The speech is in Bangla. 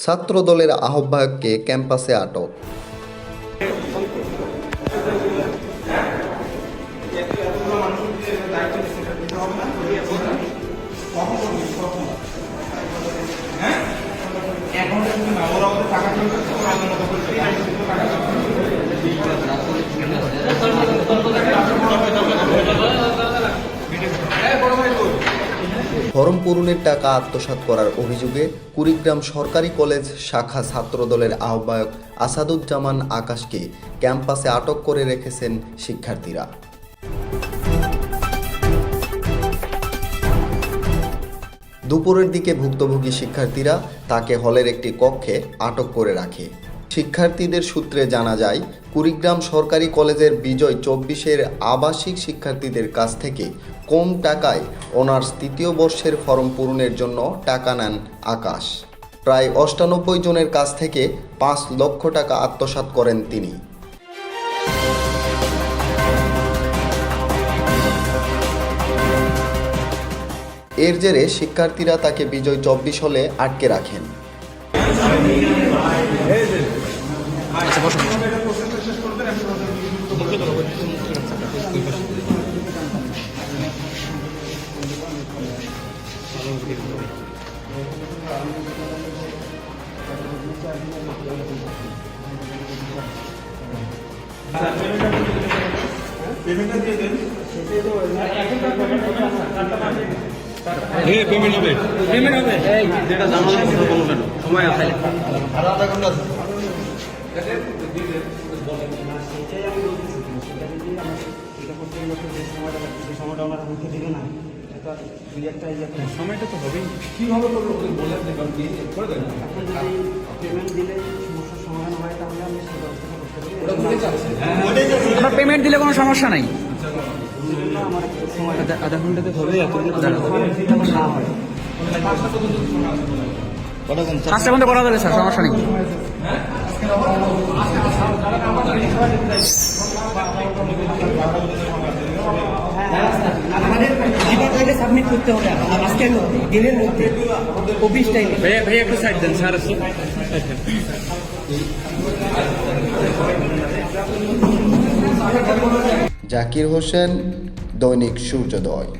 ছাত্রদলের আহ্বায়ককে ক্যাম্পাসে আটক। ফরম পূরণের টাকা আত্মসাৎ করার অভিযোগে কুড়িগ্রাম সরকারি কলেজ শাখা ছাত্রদলের আহ্বায়ক আসাদুজ্জামান আকাশকে ক্যাম্পাসে আটক করে রেখেছেন শিক্ষার্থীরা। দুপুরের দিকে ভুক্তভোগী শিক্ষার্থীরা তাকে হলের একটি কক্ষে আটক করে রাখে। শিক্ষার্থীদের সূত্রে জানা যায়, কুড়িগ্রাম সরকারি কলেজের বিজয় 24-এর আবাসিক শিক্ষার্থীদের কাছ থেকে কম টাকায় অনার্স তৃতীয় বর্ষের ফরম পূরণের জন্য টাকা নেন আকাশ। প্রায় 98 জনের কাছ থেকে 5 লক্ষ টাকা আত্মসাৎ করেন তিনি। এর জেরে শিক্ষার্থীরা তাকে বিজয় 24 হলে আটকে রাখেন। পেমেন্ট হবে যেটা জানানোর কথা বলবেন, সময় আছে আর আধা ঘন্টা আছে। সময়টা তো হবেই, কিভাবে করবো বলে পেমেন্ট দিলে সমস্যার সমাধান হয়, তাহলে আমি পেমেন্ট দিলে কোনো সমস্যা নাই। আমার সময় আধা ঘন্টাতে হবে, 5টা ঘন্টা করা যাবে স্যার, সমস্যা নেই। সাবমিট করতে হবে আজকের মধ্যে, দিনের মধ্যে 24 টাইমে। ভাই একটু সাইড দেন স্যার। জাকির হোসেন, দৈনিক সূর্যোদয়।